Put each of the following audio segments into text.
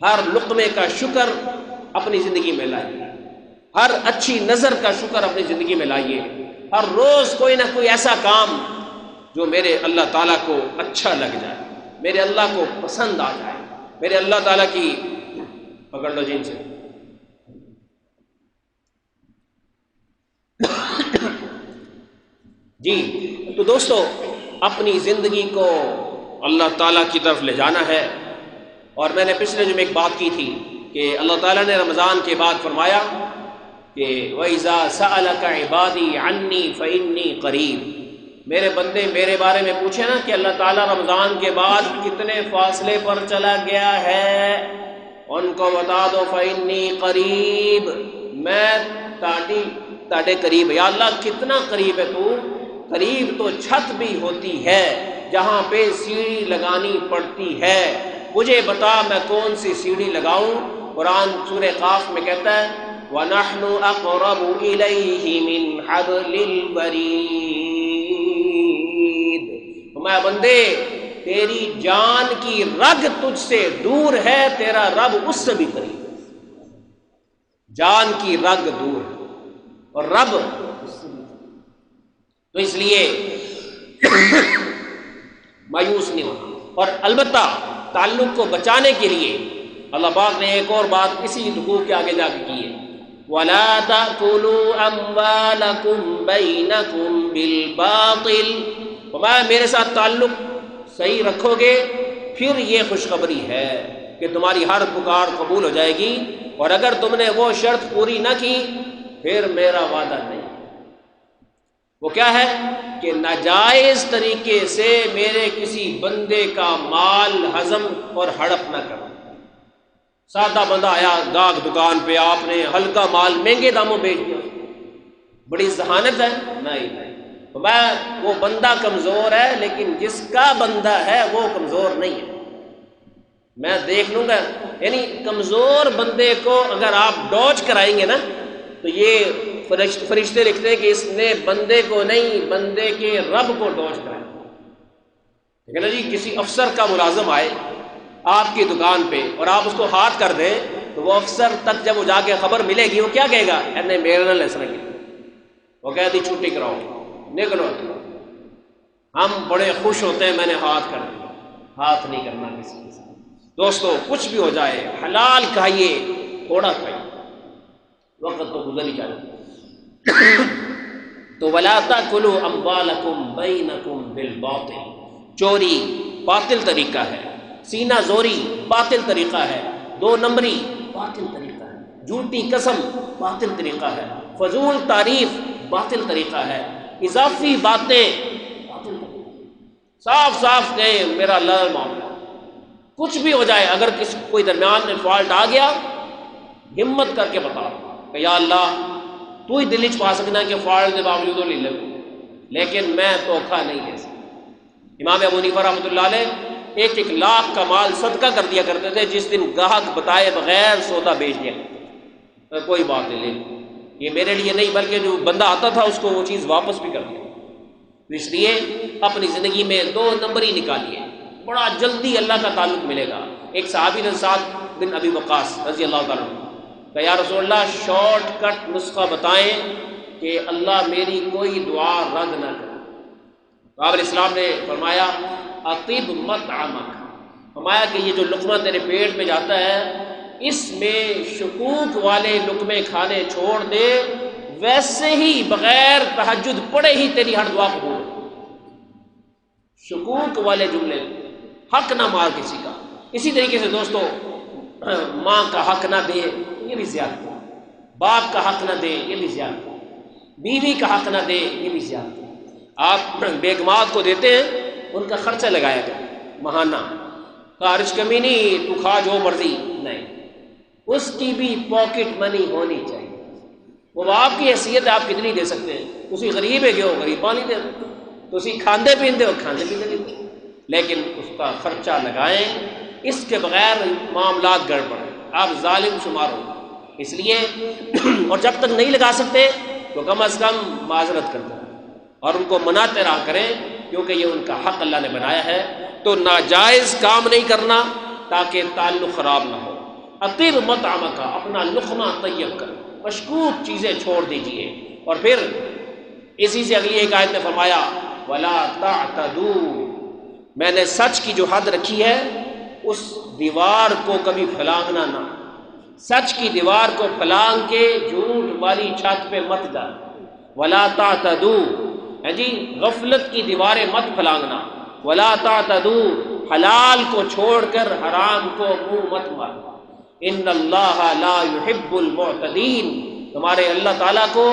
ہر لقمے کا شکر اپنی زندگی میں لائیے، ہر اچھی نظر کا شکر اپنی زندگی میں لائیے، ہر روز کوئی نہ کوئی ایسا کام جو میرے اللہ تعالیٰ کو اچھا لگ جائے، میرے اللہ کو پسند آ جائے، میرے اللہ تعالیٰ کی پکڑ لو جن سے جی۔ تو دوستو، اپنی زندگی کو اللہ تعالیٰ کی طرف لے جانا ہے۔ اور میں نے پچھلے جمعے ایک بات کی تھی کہ اللہ تعالیٰ نے رمضان کے بعد فرمایا کہ وَإِذَا سَأَلَكَ عِبَادِي عَنِّي فَإِنِّي قَرِيبٌ، میرے بندے میرے بارے میں پوچھے نا کہ اللہ تعالیٰ رمضان کے بعد کتنے فاصلے پر چلا گیا ہے، ان کو بتا دو فَإِنِّي قَرِيب، میں تاڑے قریب۔ یا اللہ کتنا قریب ہے تو، قریب تو چھت بھی ہوتی ہے جہاں پہ سیڑھی لگانی پڑتی ہے، مجھے بتا میں کون سی سیڑھی لگاؤں۔ قرآن سورہ قاف میں کہتا ہے وَنَحْنُ أَقْرَبُ إِلَيْهِ مِنْ حَبْلِ الْوَرِيدِ، میں بندے تیری جان کی رگ تجھ سے دور ہے، تیرا رب اس سے بھی قریب ہے۔ جان کی رگ دور ہے اور رب اس سے بھی قریب، تو اس لیے مایوس نہیں ہونا۔ اور البتہ تعلق کو بچانے کے لیے اللہ پاک نے ایک اور بات اسی رکوع کے آگے جا کے کی ہے، وَلَا تَأْكُلُوا أَمْوَالَكُمْ بَيْنَكُمْ بِالْبَاطِلِ، فرمایا میرے ساتھ تعلق صحیح رکھو گے پھر یہ خوشخبری ہے کہ تمہاری ہر پکار قبول ہو جائے گی، اور اگر تم نے وہ شرط پوری نہ کی پھر میرا وعدہ نہیں۔ وہ کیا ہے کہ ناجائز طریقے سے میرے کسی بندے کا مال ہضم اور ہڑپ نہ کرنا۔ سادہ بندہ آیا گاہک دکان پہ، آپ نے ہلکا مال مہنگے داموں بیچ دیا، بڑی ذہانت ہے؟ نہیں، وہ بندہ کمزور ہے، لیکن جس کا بندہ ہے وہ کمزور نہیں ہے، میں دیکھ لوں گا۔ یعنی کمزور بندے کو اگر آپ ڈوج کرائیں گے نا تو یہ فرشتے لکھتے ہیں کہ اس نے بندے کو نہیں بندے کے رب کو ڈوج کرایا۔ لیکن نا جی کسی افسر کا ملازم آئے آپ کی دکان پہ اور آپ اس کو ہاتھ کر دیں تو وہ افسر تک جب وہ جا کے خبر ملے گی وہ کیا کہے گا، نے میرے نال ایسا کیا، وہ کہہ دی چھٹی کراؤ نکلو۔ ہم بڑے خوش ہوتے ہیں میں نے ہاتھ کر دیا، ہاتھ نہیں کرنا کسی کے ساتھ۔ دوستو کچھ بھی ہو جائے حلال کھائیے، تھوڑا کھائیے، وقت تو گزر ہی جائے۔ تو وَلَا تَأْكُلُوا أَمْوَالَكُمْ بَيْنَكُمْ بِالْبَاطِلِ، چوری باطل طریقہ ہے، سینہ زوری باطل طریقہ ہے، دو نمبری باطل طریقہ ہے، جھوٹی قسم باطل طریقہ ہے، فضول تعریف باطل طریقہ ہے، اضافی باتیں باطل طریقہ ہے۔ صاف صاف کہیں میرا اللہ معاملہ، کچھ بھی ہو جائے اگر کوئی درمیان میں فالٹ آ گیا ہمت کر کے بتا کہ یا اللہ تو ہی دل چ پا سکنا کہ فالٹ کے باوجود لے لے، لیکن میں دھوکھا نہیں دے سکتا۔ امام ابو حنیفہ رحمۃ اللہ علیہ 1 لاکھ کا مال صدقہ کر دیا کرتے تھے، جس دن گاہک بتائے بغیر سودا بیچ دیا کرتے، کوئی بات نہیں، لے یہ میرے لیے نہیں بلکہ جو بندہ آتا تھا اس کو وہ چیز واپس بھی کر دیا۔ تو اس لیے اپنی زندگی میں 2 نمبری نکالیے، بڑا جلدی اللہ کا تعلق ملے گا۔ ایک صحابی نے سعد بن ابی وقاص رضی اللہ تعالیٰ عنہ کہ یا رسول اللہ شارٹ کٹ نسخہ بتائیں کہ اللہ میری کوئی دعا رد نہ کرے۔ تو آپ علیہ السلام نے فرمایا اطب مطعمک، فرمایا کہ یہ جو لقمہ تیرے پیٹ میں جاتا ہے اس میں شکوک والے لقمے کھانے چھوڑ دے، ویسے ہی بغیر تہجد پڑھے ہی تیری ہر دعا قبول ہو۔ شکوک والے جملے، حق نہ مار کسی کا۔ اسی طریقے سے دوستو ماں کا حق نہ دے یہ بھی زیادتی، باپ کا حق نہ دے یہ بھی زیادتی، بیوی کا حق نہ دے یہ بھی زیادتی۔ آپ بیگمات کو دیتے ہیں ان کا خرچہ لگایا کریں ماہانہ، خارج کمی نہیں تو کھا جو مرضی نہیں، اس کی بھی پاکٹ منی ہونی چاہیے۔ وہ آپ کی حیثیت ہے، آپ کتنی دے سکتے ہیں؟ تسی غریب ہے کہ غریب پانی دے، تسی کھاندے پیندے ہو کھاندے پیندے نہیں، لیکن اس کا خرچہ لگائیں، اس کے بغیر معاملات گڑبڑ ہیں، آپ ظالم شمار ہو۔ اس لیے اور جب تک نہیں لگا سکتے تو کم از کم معذرت کرتے ہیں اور ان کو مناتے رہا کریں، کیونکہ یہ ان کا حق اللہ نے بنایا ہے۔ تو ناجائز کام نہیں کرنا تاکہ تعلق خراب نہ ہو، اطر مطعمک، اپنا لقمہ طیب کر، مشکوک چیزیں چھوڑ دیجئے. اور پھر اسی سے اگلی ایک آیت نے فرمایا ولا تعتدوا، میں نے سچ کی جو حد رکھی ہے اس دیوار کو کبھی پھلانگنا نہ، سچ کی دیوار کو پھلانگ کے جھوٹ والی چھت پہ مت جا. ولا تعتدوا ہے جی، غفلت کی دیواریں مت پھلانگنا. ولا تعتدوا، حلال کو چھوڑ کر حرام کو منہ مت مار. ان اللہ لا يحب المعتدین، تمہارے اللہ تعالیٰ کو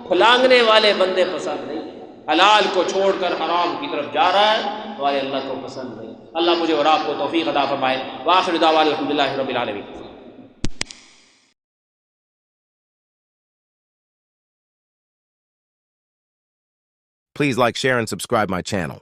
پھلانگنے والے بندے پسند نہیں. حلال کو چھوڑ کر حرام کی طرف جا رہا ہے، تمہارے اللہ کو پسند نہیں. اللہ مجھے اور آپ کو توفیق عطا فرمائے. وآخر دعوانا الحمدللہ رب العالمین. Please like, share, and subscribe my channel.